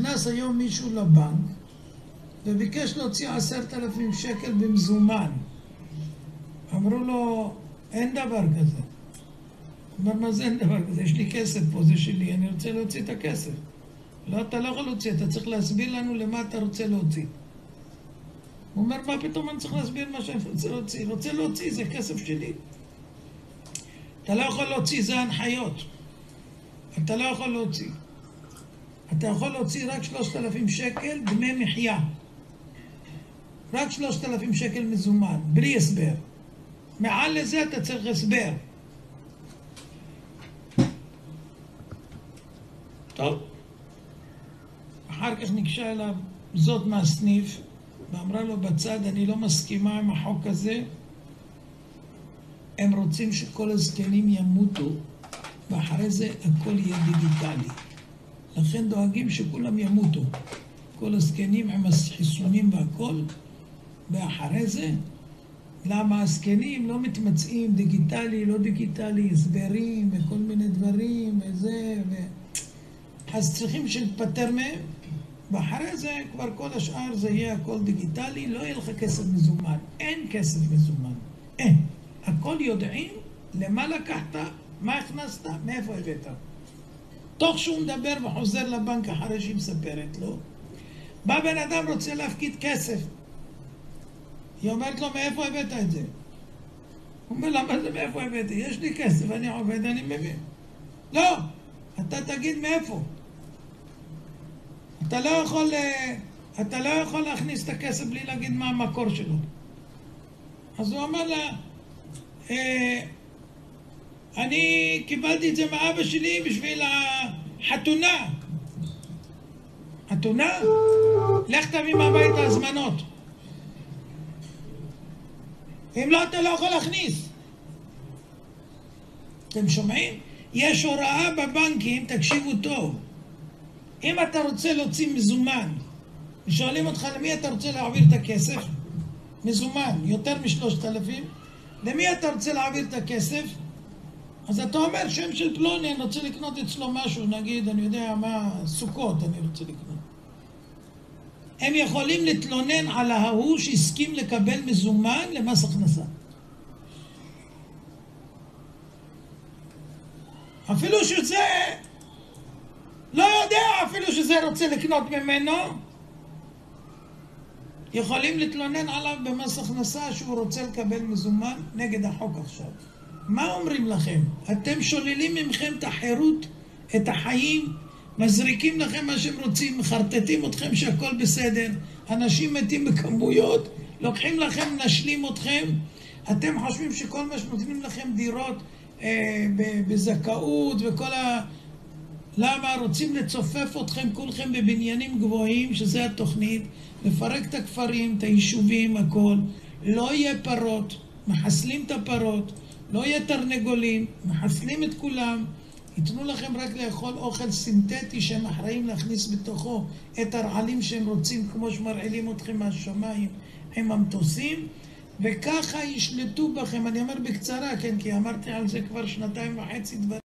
נכנס היום מישהו לבנק וביקש להוציא 10,000 שקל במזומן. אמרו לו, אין דבר כזה. הוא אומר, מה זה אין דבר כזה? יש לי כסף פה, זה שלי, אני רוצה להוציא את הכסף. לא, אתה לא יכול להוציא, אתה צריך להסביר לנו למה אתה רוצה להוציא. הוא אומר, מה פתאום אני צריך להסביר מה שאני רוצה להוציא? רוצה להוציא, זה כסף שלי. אתה לא יכול להוציא, זה הנחיות. אתה לא יכול להוציא. אתה יכול להוציא רק 3,000 שקל דמי מחיה. רק 3,000 שקל מזומן, בלי הסבר. מעל לזה אתה צריך הסבר. טוב. אחר כך ניגשה אליו זאת מהסניף, ואמרה לו בצד, אני לא מסכימה עם החוק הזה. הם רוצים שכל הזקנים ימותו, ואחרי זה הכל יהיה דיגיטלי. לכן דואגים שכולם ימותו. כל הזקנים עם החיסונים והכל, ואחרי זה, למה הזקנים לא מתמצאים דיגיטלי, לא דיגיטלי, הסברים וכל מיני דברים וזה, אז צריכים שתפטר מהם, ואחרי זה כבר כל השאר זה יהיה הכל דיגיטלי, לא יהיה לך כסף מזומן. אין כסף מזומן. אין. הכל יודעים למה לקחת, מה הכנסת, מאיפה הבאת. תוך שהוא מדבר וחוזר לבנק אחרי שהיא מספרת לו, בא בן אדם רוצה להפקיד כסף. היא אומרת לו, מאיפה הבאת את זה? הוא אומר, למה זה מאיפה הבאתי? יש לי כסף, אני עובד, אני מבין. לא, אתה תגיד מאיפה. אתה לא יכול להכניס את הכסף בלי להגיד מה המקור שלו. אז הוא אמר לה, אני קיבלתי את זה מאבא שלי בשביל החתונה. חתונה? לך תביא מהבית ההזמנות. אם לא, אתה לא יכול להכניס. אתם שומעים? יש הוראה בבנקים, תקשיבו טוב. אם אתה רוצה להוציא מזומן, ושואלים אותך למי אתה רוצה להעביר את הכסף, מזומן, יותר מ3,000, למי אתה רוצה להעביר את הכסף? אז אתה אומר, שם של פלוני, אני רוצה לקנות אצלו משהו, נגיד, אני יודע מה, סוכות אני רוצה לקנות. הם יכולים להתלונן על ההוא שהסכים לקבל מזומן למס הכנסה. אפילו שזה לא יודע, אפילו שזה רוצה לקנות ממנו, יכולים להתלונן עליו במס הכנסה שהוא רוצה לקבל מזומן נגד החוק עכשיו. מה אומרים לכם? אתם שוללים ממכם את החירות, את החיים, מזריקים לכם מה שהם רוצים, מחרטטים אתכם שהכל בסדר, אנשים מתים בכמויות, לוקחים לכם, נשלים אתכם, אתם חושבים שכל מה שנותנים לכם דירות בזכאות וכל למה רוצים לצופף אתכם כולכם בבניינים גבוהים, שזה התוכנית, לפרק את הכפרים, את היישובים, הכל. לא יהיה פרות, מחסלים את הפרות, לא יהיה תרנגולים, מחסלים את כולם, ייתנו לכם רק לאכול אוכל סינתטי שהם אחראים להכניס בתוכו את הרעלים שהם רוצים, כמו שמרעילים אתכם מהשמיים עם המטוסים, וככה ישלטו בכם. אני אומר בקצרה, כן, כי אמרתי על זה כבר 2.5 דברים.